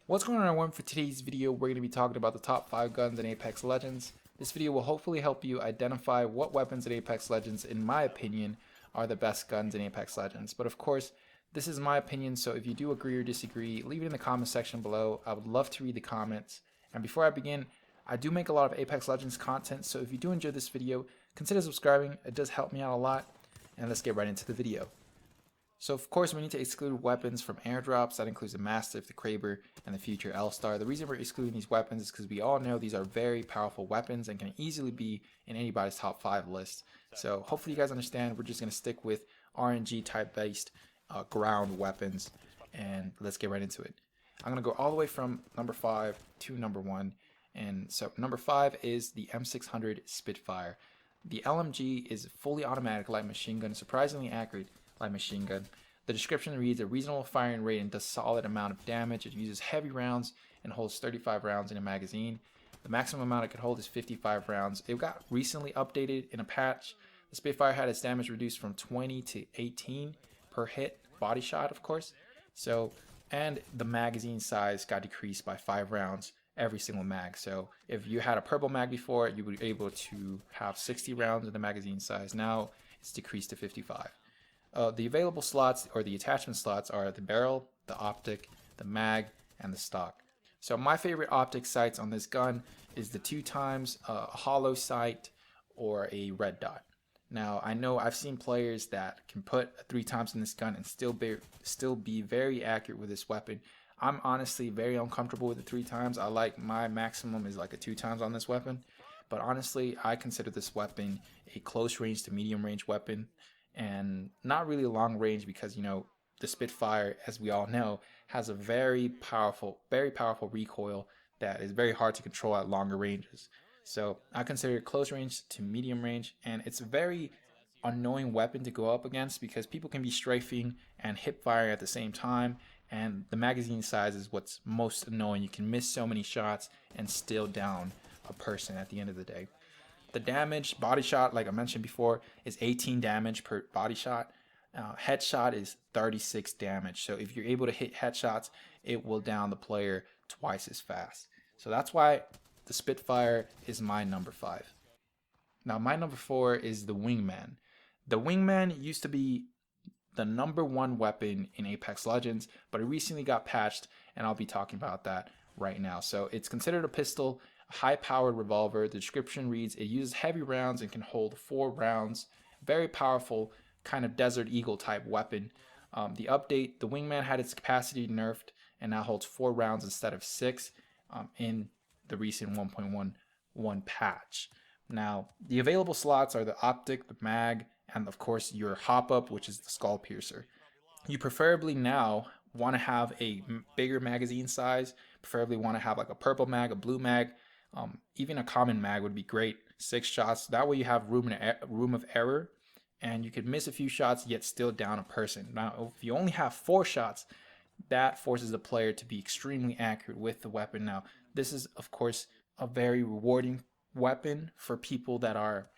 What's going on, everyone? For today's video, we're going to be talking about the top 5 guns in Apex Legends. This video will hopefully help you identify what weapons in Apex Legends, in my opinion, are the best guns in Apex Legends. But of course, this is my opinion, so if you do agree or disagree, leave it in the comment section below. I would love to read the comments. And before I begin, I do make a lot of Apex Legends content, so if you do enjoy this video, consider subscribing. It does help me out a lot. And let's get right into the video. So of course we need to exclude weapons from airdrops. That includes the Mastiff, the Kraber, and the future L-Star. The reason we're excluding these weapons is because we all know these are very powerful weapons and can easily be in anybody's top 5 list. So hopefully you guys understand. We're just going to stick with RNG type based ground weapons, and let's get right into it. I'm going to go all the way from number 5 to number 1. And so number 5 is the M600 Spitfire. The LMG is fully automatic light machine gun, surprisingly accurate light machine gun. The description reads: a reasonable firing rate and does solid amount of damage. It uses heavy rounds and holds 35 rounds in a magazine. The maximum amount it could hold is 55 rounds. It got recently updated in a patch. The Spitfire had its damage reduced from 20 to 18 per hit, body shot of course. So, and the magazine size got decreased by 5 rounds every single mag. So if you had a purple mag before, you would be able to have 60 rounds in the magazine size. Now it's decreased to 55. The available slots, or the attachment slots, are the barrel, the optic, the mag, and the stock. So my favorite optic sights on this gun is the 2x a hollow sight or a red dot. Now I know I've seen players that can put a 3x in this gun and still be very accurate with this weapon. I'm honestly very uncomfortable with the 3x. I like my maximum is like a 2x on this weapon, but honestly I consider this weapon a close range to medium range weapon, and not really long range, because you know the Spitfire, as we all know, has a very powerful recoil that is very hard to control at longer ranges. So I consider it close range to medium range, and it's a very annoying weapon to go up against because people can be strafing and hip firing at the same time, and the magazine size is what's most annoying. You can miss so many shots and still down a person at the end of the day. The damage, body shot, like I mentioned before, is 18 damage per body shot. Headshot is 36 damage. So if you're able to hit headshots, it will down the player twice as fast. So that's why the Spitfire is my number 5. Now my number 4 is the Wingman. The Wingman used to be the number 1 weapon in Apex Legends, but it recently got patched, and I'll be talking about that right now. So it's considered a pistol, high-powered revolver. The description reads: it uses heavy rounds and can hold 4 rounds. Very powerful, kind of Desert Eagle type weapon. The update: the Wingman had its capacity nerfed and now holds 4 rounds instead of 6 in the recent 1.11 patch. Now the available slots are the optic, the mag, and of course your hop-up, which is the skull piercer. You preferably now want to have a bigger magazine size. Preferably want to have like a purple mag, a blue mag. Even a common mag would be great. 6 shots. That way you have room of error, and you could miss a few shots yet still down a person. Now, if you only have 4 shots, that forces the player to be extremely accurate with the weapon. Now, this is of course a very rewarding weapon for people that are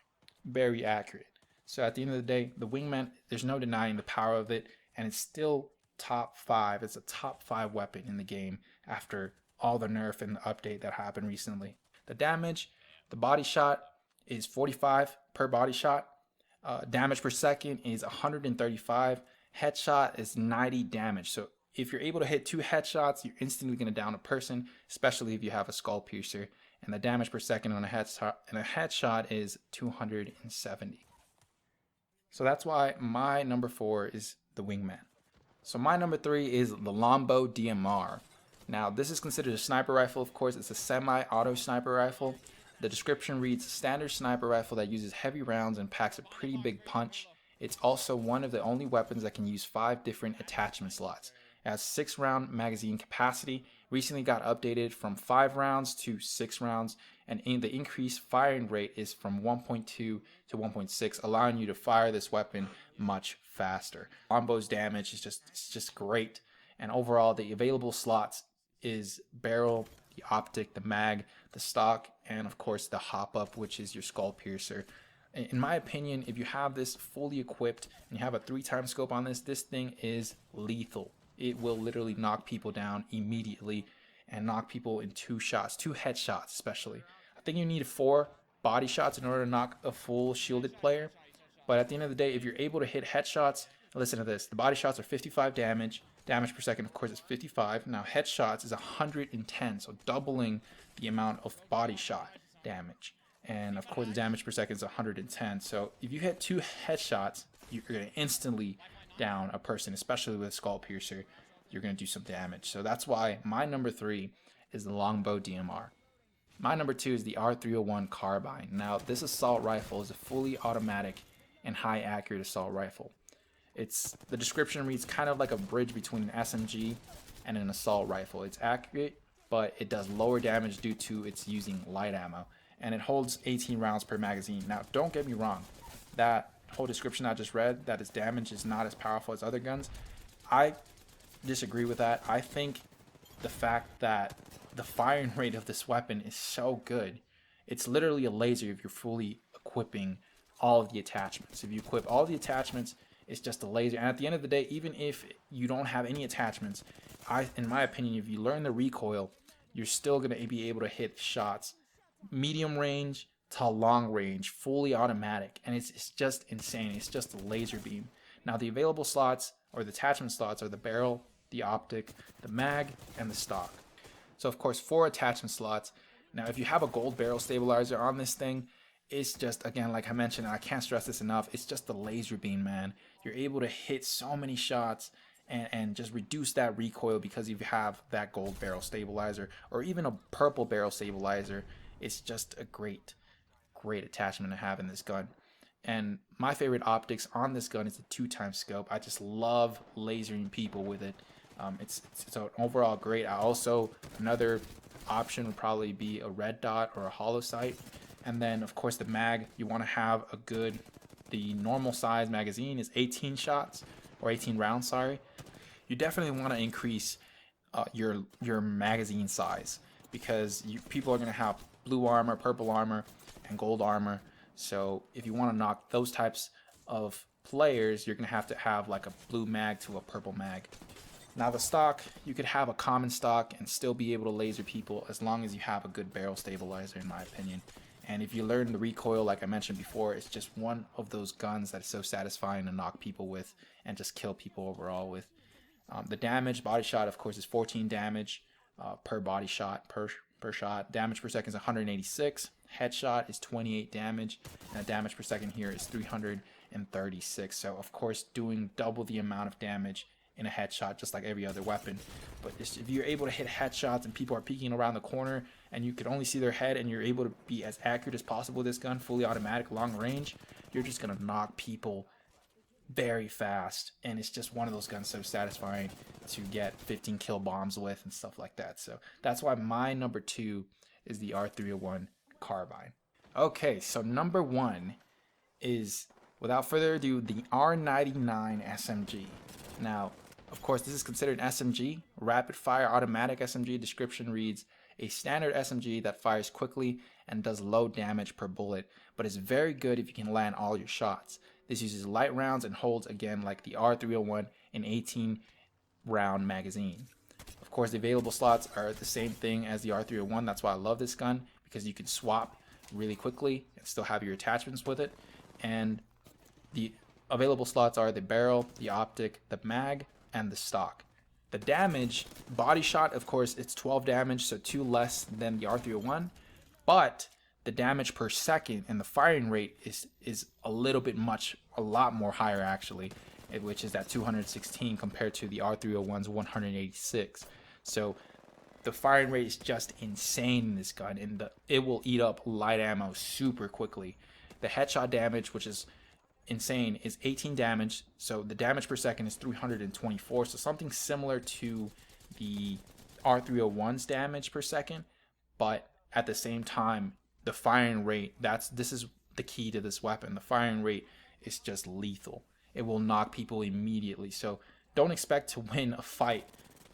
very accurate. So at the end of the day, the Wingman, there's no denying the power of it, and it's still top 5. It's a top 5 weapon in the game after all the nerf and the update that happened recently. The damage, the body shot is 45 per body shot. Damage per second is 135. Headshot is 90 damage. So if you're able to hit 2 headshots, you're instantly going to down a person, especially if you have a skull piercer. And the damage per second on a headshot is 270. So that's why my number 4 is the Wingman. So my number 3 is the LONGBOW DMR. Now this is considered a sniper rifle. Of course, it's a semi-auto sniper rifle. The description reads: standard sniper rifle that uses heavy rounds and packs a pretty big punch. It's also one of the only weapons that can use 5 different attachment slots. It has 6-round magazine capacity. Recently got updated from 5 rounds to 6 rounds, and the increased firing rate is from 1.2 to 1.6, allowing you to fire this weapon much faster. LONGBOW's damage is just great, and overall the available slots is barrel, the optic, the mag, the stock, and of course the hop-up, which is your skull piercer. In my opinion, if you have this fully equipped and you have a 3x scope on this, this thing is lethal. It will literally knock people down immediately, and knock people in 2 shots, 2 headshots especially. I think you need 4 body shots in order to knock a full shielded player. But at the end of the day, if you're able to hit headshots, listen to this. The body shots are 55 damage. Damage per second, of course, is 55. Now headshots is 110, so doubling the amount of body shot damage. And of course, the damage per second is 110. So if you hit 2 headshots, you're going to instantly down a person, especially with a skull piercer. You're going to do some damage. So that's why my number 3 is the longbow DMR. My number 2 is the R301 carbine. Now, this assault rifle is a fully automatic and high accurate assault rifle. The description reads kind of like a bridge between an SMG and an assault rifle. It's accurate, but it does lower damage due to its using light ammo, and it holds 18 rounds per magazine. Now, don't get me wrong, that whole description I just read, that its damage is not as powerful as other guns, I disagree with that. I think the fact that the firing rate of this weapon is so good, it's literally a laser if you're fully equipping all of the attachments. If you equip all the attachments, it's just a laser. And at the end of the day, even if you don't have any attachments, in my opinion, if you learn the recoil, you're still going to be able to hit shots medium range to long range, fully automatic. And it's just insane. It's just a laser beam. Now, the available slots or the attachment slots are the barrel, the optic, the mag, and the stock. So, of course, 4 attachment slots. Now, if you have a gold barrel stabilizer on this thing, it's just, again, like I mentioned, and I can't stress this enough, it's just the laser beam, man. You're able to hit so many shots and just reduce that recoil because you have that gold barrel stabilizer or even a purple barrel stabilizer. It's just a great attachment to have in this gun. And my favorite optics on this gun is the 2x scope. I just love lasering people with it. It's an overall great. Another option would probably be a red dot or a hollow sight. And then, of course, the mag, you want to have the normal size magazine is 18 shots, or 18 rounds, sorry. You definitely want to increase your magazine size because people are going to have blue armor, purple armor, and gold armor. So if you want to knock those types of players, you're going to have like a blue mag to a purple mag. Now the stock, you could have a common stock and still be able to laser people as long as you have a good barrel stabilizer, in my opinion. And if you learn the recoil, like I mentioned before, it's just one of those guns that's so satisfying to knock people with and just kill people overall with. The damage, body shot, of course, is 14 damage per body shot, per shot. Damage per second is 186. Headshot is 28 damage. And damage per second here is 336. So, of course, doing double the amount of damage in a headshot, just like every other weapon. But if you're able to hit headshots and people are peeking around the corner and you can only see their head and you're able to be as accurate as possible with this gun, fully automatic, long range, you're just going to knock people very fast. And it's just one of those guns so satisfying to get 15 kill bombs with and stuff like that. So that's why my number 2 is the R301 carbine. Okay, so number 1 is, without further ado, the R99 SMG. Now, of course, this is considered an SMG, rapid fire automatic SMG. Description reads, a standard SMG that fires quickly and does low damage per bullet, but is very good if you can land all your shots. This uses light rounds and holds, again, like the R301, an 18 round magazine. Of course, the available slots are the same thing as the R301. That's why I love this gun, because you can swap really quickly and still have your attachments with it. And the available slots are the barrel, the optic, the mag, and the stock. The damage, body shot, of course, it's 12 damage, so 2 less than the R301, but the damage per second and the firing rate is a lot more higher actually, which is at 216 compared to the R301's 186. So the firing rate is just insane in this gun, and it will eat up light ammo super quickly. The headshot damage, which is insane, is 18 damage, so the damage per second is 324, so something similar to the R301's damage per second, but at the same time, the firing rate, this is the key to this weapon. The firing rate is just lethal. It will knock people immediately, so don't expect to win a fight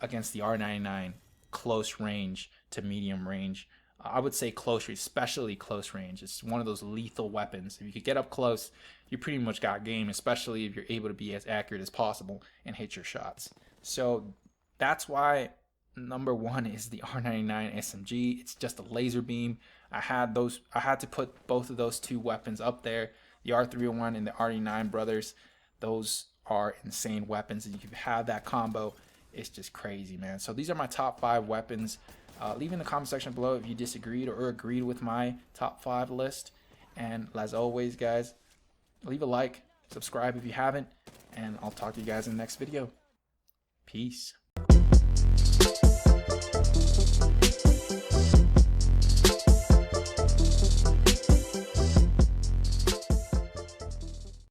against the R99 close range to medium range. I would say close range, especially close range. It's one of those lethal weapons. If you could get up close, you pretty much got game, especially if you're able to be as accurate as possible and hit your shots. So that's why number one is the R99 SMG. It's just a laser beam. I had to put both of those two weapons up there. The R301 and the R99 brothers. Those are insane weapons, and you have that combo. It's just crazy, man. So these are my top 5 weapons. Leave in the comment section below if you disagreed or agreed with my top 5 list. And as always, guys, leave a like, subscribe if you haven't, and I'll talk to you guys in the next video. Peace.